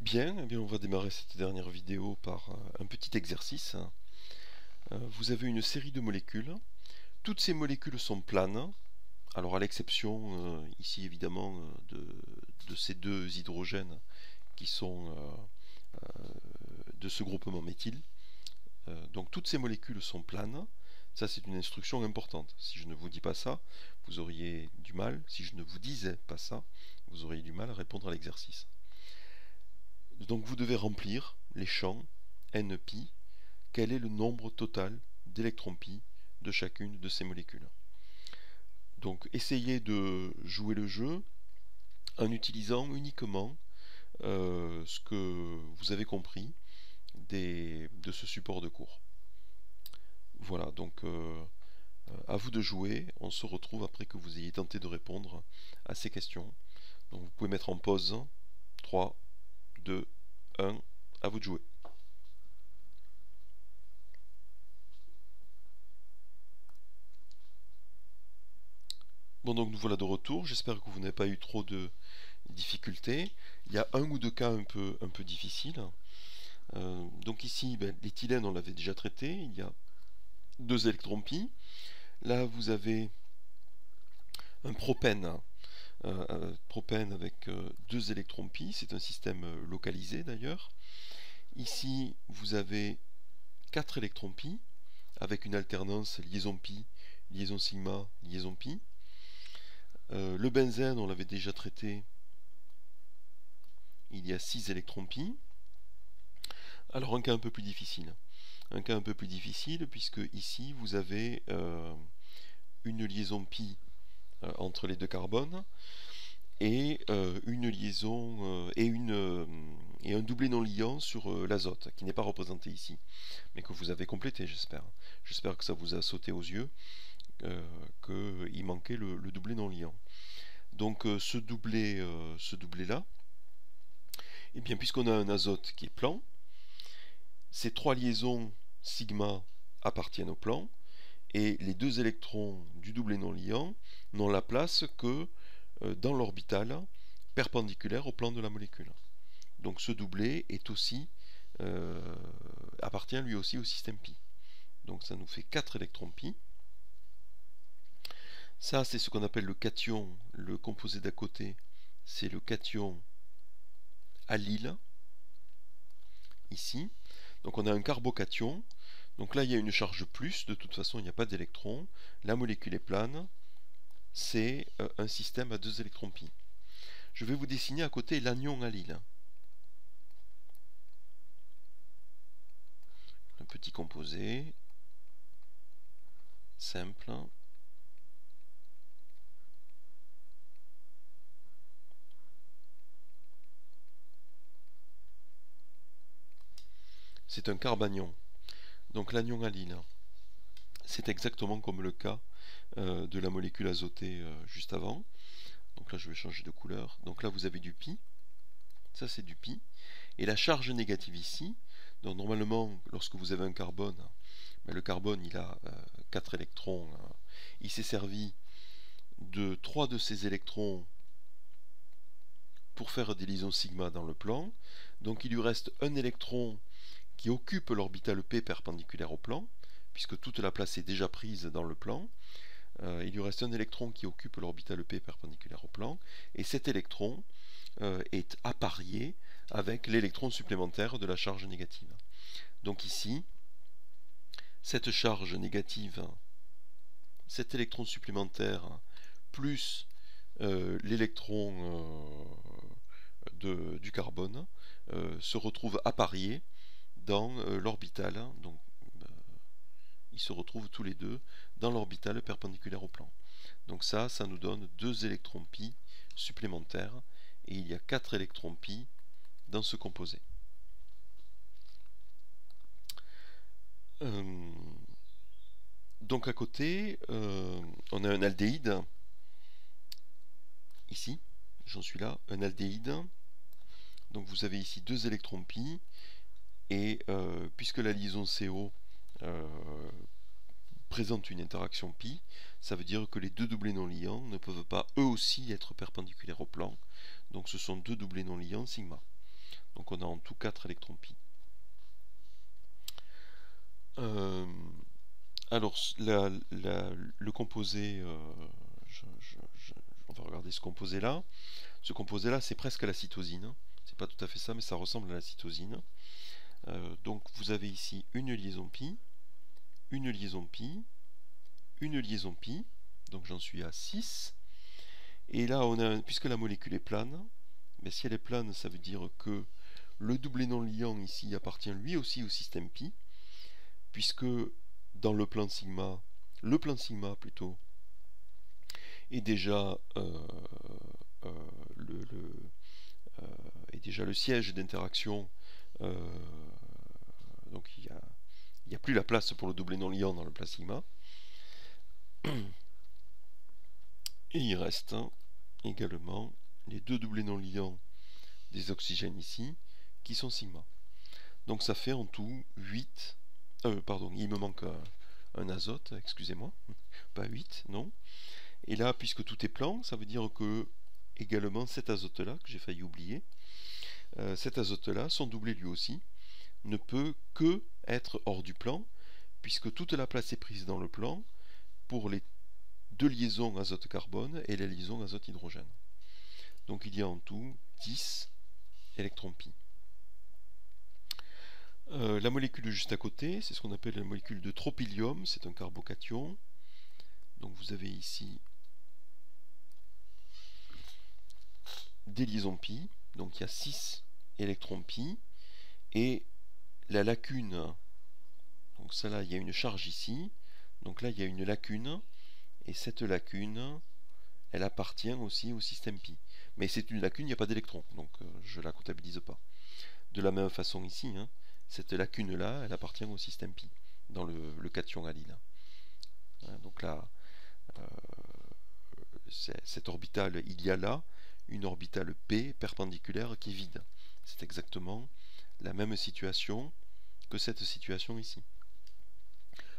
Bien, on va démarrer cette dernière vidéo par un petit exercice. Vous avez une série de molécules. Toutes ces molécules sont planes. Alors à l'exception ici évidemment de ces deux hydrogènes qui sont de ce groupement méthyle. Donc toutes ces molécules sont planes. Ça c'est une instruction importante. Si je ne vous dis pas ça, vous auriez du mal. Si je ne vous disais pas ça, vous auriez du mal à répondre à l'exercice. Donc vous devez remplir les champs NP. Quel est le nombre total d'électrons pi de chacune de ces molécules. Donc essayez de jouer le jeu en utilisant uniquement ce que vous avez compris de ce support de cours. Voilà, donc à vous de jouer. On se retrouve après que vous ayez tenté de répondre à ces questions. Donc vous pouvez mettre en pause. 3, 2, 1, à vous de jouer. Bon, donc nous voilà de retour. J'espère que vous n'avez pas eu trop de difficultés. Il y a un ou deux cas un peu difficiles. Donc ici, l'éthylène, on l'avait déjà traité. Il y a 2 électrons pi. Là, vous avez un propène. Propène avec 2 électrons pi. C'est un système localisé d'ailleurs. Ici, vous avez 4 électrons pi avec une alternance liaison pi, liaison sigma, liaison pi. Le benzène, on l'avait déjà traité. Il y a 6 électrons pi. Alors un cas un peu plus difficile. Un cas un peu plus difficile puisque ici vous avez une liaison pi entre les deux carbones et une liaison et un doublé non liant sur l'azote qui n'est pas représenté ici mais que vous avez complété, j'espère. J'espère que ça vous a sauté aux yeux qu'il manquait le doublé non liant. Donc ce doublé là, et bien puisqu'on a un azote qui est plan, ces 3 liaisons sigma appartiennent au plan et les 2 électrons du doublé non liant n'ont la place que dans l'orbital perpendiculaire au plan de la molécule. Donc ce doublé est aussi, appartient lui aussi au système pi. Donc ça nous fait 4 électrons pi. Ça c'est ce qu'on appelle le cation, le composé d'à côté, c'est le cation allyle, ici. Donc on a un carbocation. Donc là il y a une charge plus, de toute façon il n'y a pas d'électrons. La molécule est plane. C'est un système à 2 électrons pi. Je vais vous dessiner à côté l'anion allyle. Un petit composé simple. C'est un carbanion. Donc l'anion allyle, c'est exactement comme le cas de la molécule azotée juste avant. Donc là je vais changer de couleur. Donc là vous avez du pi. Ça c'est du pi. Et la charge négative ici, donc normalement lorsque vous avez un carbone, le carbone il a 4 électrons. Il s'est servi de 3 de ces électrons pour faire des liaisons sigma dans le plan. Donc il lui reste un électron qui occupe l'orbital P perpendiculaire au plan, puisque toute la place est déjà prise dans le plan. Il lui reste un électron qui occupe l'orbital P perpendiculaire au plan, et cet électron est apparié avec l'électron supplémentaire de la charge négative. Donc ici, cette charge négative, cet électron supplémentaire, plus l'électron du carbone, se retrouve apparié dans l'orbital. Donc ils se retrouvent tous les deux dans l'orbital perpendiculaire au plan. Donc ça nous donne 2 électrons pi supplémentaires et il y a 4 électrons pi dans ce composé. Donc à côté, on a un aldéhyde, ici, j'en suis là, un aldéhyde. Donc vous avez ici 2 électrons pi, et puisque la liaison CO présente une interaction pi, ça veut dire que les 2 doublés non liants ne peuvent pas eux aussi être perpendiculaires au plan. Donc ce sont 2 doublés non liants sigma. Donc on a en tout 4 électrons pi. Alors le composé, on va regarder ce composé là. Ce composé là, c'est presque la cytosine. C'est pas tout à fait ça, mais ça ressemble à la cytosine. Donc vous avez ici une liaison pi, une liaison pi, une liaison pi. Donc j'en suis à 6. Et là, puisque la molécule est plane, mais si elle est plane, ça veut dire que le doublé non liant ici appartient lui aussi au système pi, puisque dans le plan sigma plutôt, est déjà le siège d'interaction. Donc il n'y a plus la place pour le doublé non liant dans le plan sigma. Et il reste également les deux doublés non liants des oxygènes ici, qui sont sigma. Donc ça fait en tout 8. Pardon, il me manque un azote, excusez-moi. Pas 8, non. Et là, puisque tout est plan, ça veut dire que également cet azote-là, que j'ai failli oublier, cet azote-là, son doublé lui aussi, ne peut que être hors du plan, puisque toute la place est prise dans le plan pour les deux liaisons azote-carbone et les liaisons azote-hydrogène. Donc il y a en tout 10 électrons pi. La molécule juste à côté, c'est ce qu'on appelle la molécule de tropylium, c'est un carbocation. Donc vous avez ici des liaisons pi, donc il y a 6 électrons pi, et la lacune, donc ça là, il y a une charge ici, donc là il y a une lacune, et cette lacune, elle appartient aussi au système pi. Mais c'est une lacune, il n'y a pas d'électrons, donc je ne la comptabilise pas. De la même façon ici, hein, cette lacune-là, elle appartient au système pi, dans le cation allyle. Hein, donc là, cette orbitale, il y a là une orbitale P perpendiculaire qui est vide. C'est exactement la même situation que cette situation ici.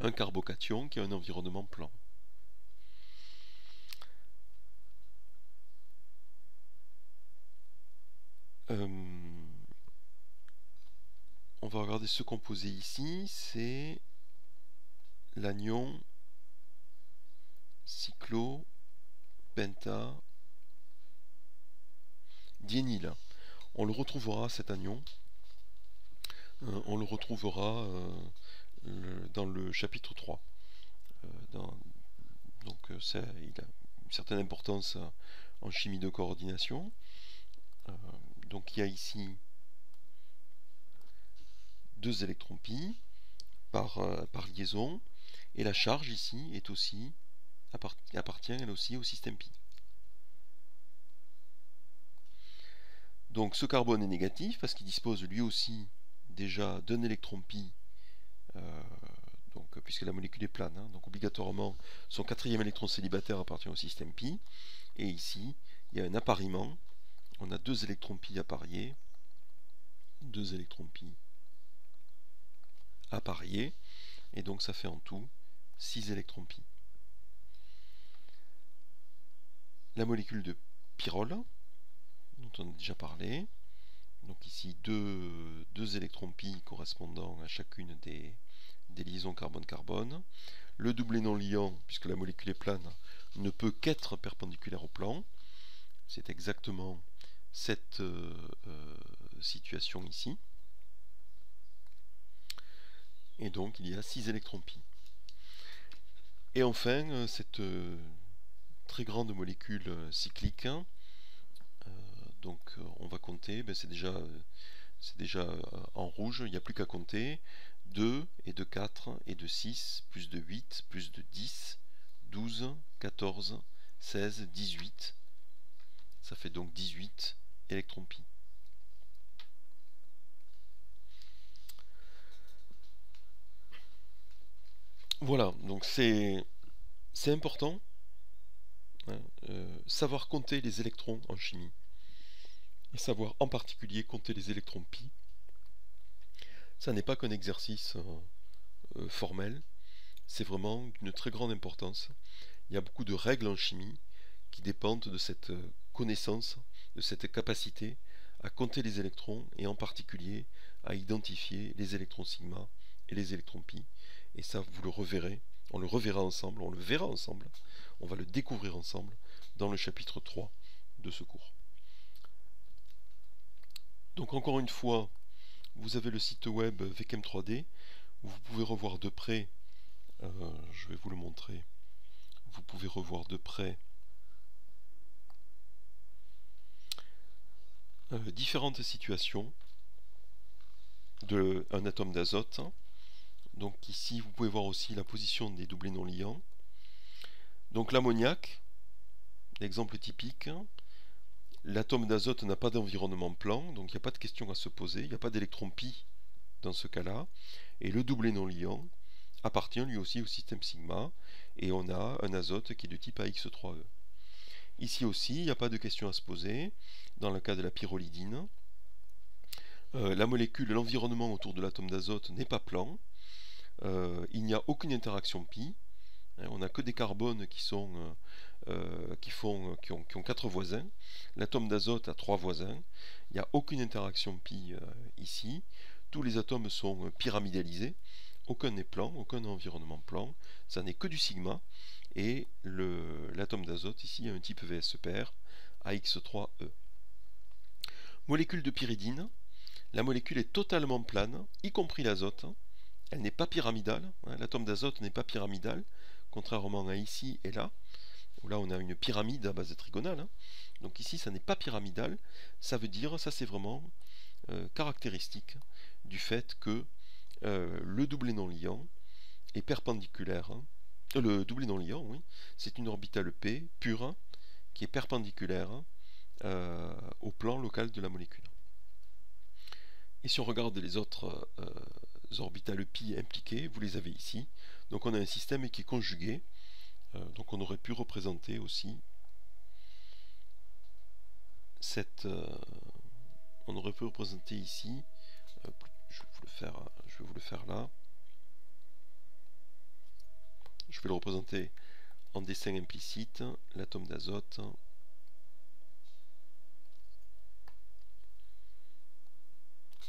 Un carbocation qui a un environnement plan. On va regarder ce composé ici, c'est l'anion cyclo-penta-diényle. On le retrouvera, cet anion, on le retrouvera dans le chapitre 3. Donc il a une certaine importance en chimie de coordination. Donc il y a ici 2 électrons pi par liaison, et la charge ici est aussi appartient elle aussi au système pi. Donc ce carbone est négatif parce qu'il dispose lui aussi déjà d'un électron pi, donc, puisque la molécule est plane, hein, donc obligatoirement son quatrième électron célibataire appartient au système pi, et ici il y a un appariement, on a 2 électrons pi appariés, 2 électrons pi appariés, et donc ça fait en tout 6 électrons pi. La molécule de pyrrole, dont on a déjà parlé, donc ici deux électrons pi correspondant à chacune des liaisons carbone-carbone. Le doublé non liant, puisque la molécule est plane, ne peut qu'être perpendiculaire au plan. C'est exactement cette situation ici. Et donc il y a 6 électrons pi. Et enfin, cette très grande molécule cyclique, donc on va compter, ben c'est déjà en rouge, il n'y a plus qu'à compter. 2 et de 4 et de 6, plus de 8, plus de 10, 12, 14, 16, 18. Ça fait donc 18 électrons pi. Voilà, donc c'est important, hein, savoir compter les électrons en chimie, et savoir en particulier compter les électrons pi. Ça n'est pas qu'un exercice formel, c'est vraiment d'une très grande importance. Il y a beaucoup de règles en chimie qui dépendent de cette connaissance, de cette capacité à compter les électrons et en particulier à identifier les électrons sigma et les électrons pi. Et ça, vous le reverrez, on le reverra ensemble, on le verra ensemble, on va le découvrir ensemble dans le chapitre 3 de ce cours. Donc encore une fois, vous avez le site web VChem3D, où vous pouvez revoir de près, je vais vous le montrer, vous pouvez revoir de près différentes situations d'un atome d'azote. Donc ici, vous pouvez voir aussi la position des doublés non liants. Donc l'ammoniac, l'exemple typique, l'atome d'azote n'a pas d'environnement plan, donc il n'y a pas de question à se poser, il n'y a pas d'électron pi dans ce cas-là. Et le doublé non liant appartient lui aussi au système sigma, et on a un azote qui est de type AX3E. Ici aussi, il n'y a pas de question à se poser, dans le cas de la pyrrolidine. La molécule, l'environnement autour de l'atome d'azote n'est pas plan, il n'y a aucune interaction pi, on n'a que des carbones qui ont 4 voisins, l'atome d'azote a 3 voisins, il n'y a aucune interaction pi ici, tous les atomes sont pyramidalisés, aucun n'est plan, aucun environnement plan, ça n'est que du sigma, et l'atome d'azote ici a un type VS pair, AX3E. Molécule de pyridine, la molécule est totalement plane, y compris l'azote, elle n'est pas pyramidale, l'atome d'azote n'est pas pyramidal, contrairement à ici et là, où là on a une pyramide à base trigonale, donc ici ça n'est pas pyramidal, ça veut dire, ça c'est vraiment caractéristique du fait que le doublé non liant est perpendiculaire, le doublé non liant, oui, c'est une orbitale P pure qui est perpendiculaire au plan local de la molécule. Et si on regarde les autres orbitales pi impliquées, vous les avez ici. Donc on a un système qui est conjugué. Donc on aurait pu représenter aussi on aurait pu représenter ici. Je vais vous le faire là. Je vais le représenter en dessin implicite. L'atome d'azote.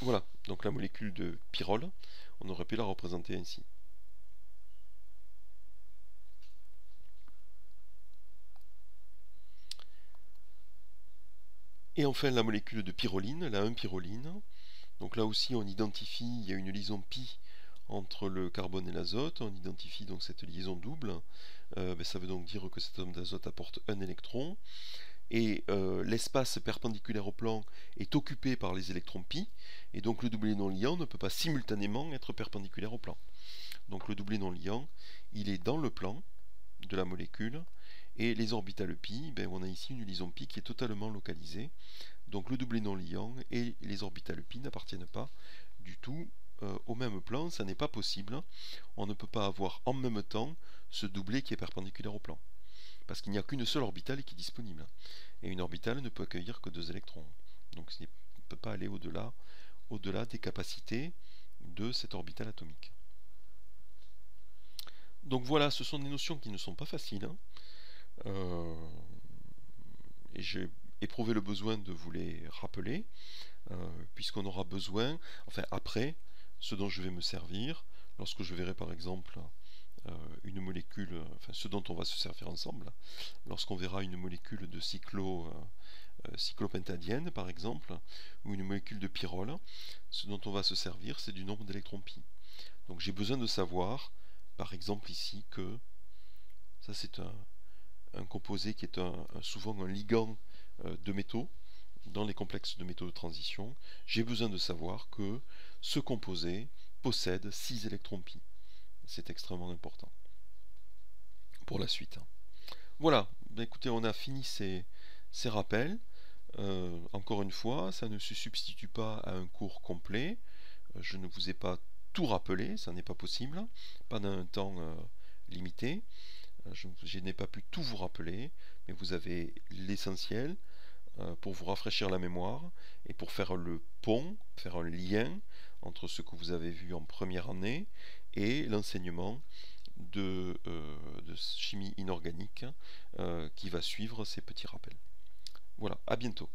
Voilà, donc la molécule de pyrrole, on aurait pu la représenter ainsi. Et enfin la molécule de pyroline, la 1-pyroline. Donc là aussi on identifie, il y a une liaison pi entre le carbone et l'azote, on identifie donc cette liaison double. Ça veut donc dire que cet atome d'azote apporte un électron. Et l'espace perpendiculaire au plan est occupé par les électrons pi, et donc le doublé non liant ne peut pas simultanément être perpendiculaire au plan. Donc le doublé non liant, il est dans le plan de la molécule, et les orbitales pi, on a ici une liaison pi qui est totalement localisée. Donc le doublé non liant et les orbitales pi n'appartiennent pas du tout au même plan, ça n'est pas possible. On ne peut pas avoir en même temps ce doublé qui est perpendiculaire au plan, parce qu'il n'y a qu'une seule orbitale qui est disponible. Et une orbitale ne peut accueillir que 2 électrons. Donc on ne peut pas aller au-delà des capacités de cette orbitale atomique. Donc voilà, ce sont des notions qui ne sont pas faciles. Et j'ai éprouvé le besoin de vous les rappeler, puisqu'on aura besoin, enfin après, ce dont je vais me servir, lorsque je verrai par exemple une molécule, enfin ce dont on va se servir ensemble, lorsqu'on verra une molécule de cyclopentadienne par exemple, ou une molécule de pyrrole, ce dont on va se servir c'est du nombre d'électrons pi. Donc j'ai besoin de savoir, par exemple ici, que ça c'est un composé qui est souvent un ligand de métaux, dans les complexes de métaux de transition, j'ai besoin de savoir que ce composé possède 6 électrons pi. C'est extrêmement important pour la suite. Voilà, écoutez, on a fini ces rappels. Encore une fois, ça ne se substitue pas à un cours complet. Je ne vous ai pas tout rappelé, ça n'est pas possible, pas dans un temps limité. Je n'ai pas pu tout vous rappeler, mais vous avez l'essentiel pour vous rafraîchir la mémoire et pour faire le pont, faire un lien entre ce que vous avez vu en première année et l'enseignement de chimie inorganique qui va suivre ces petits rappels. Voilà, à bientôt.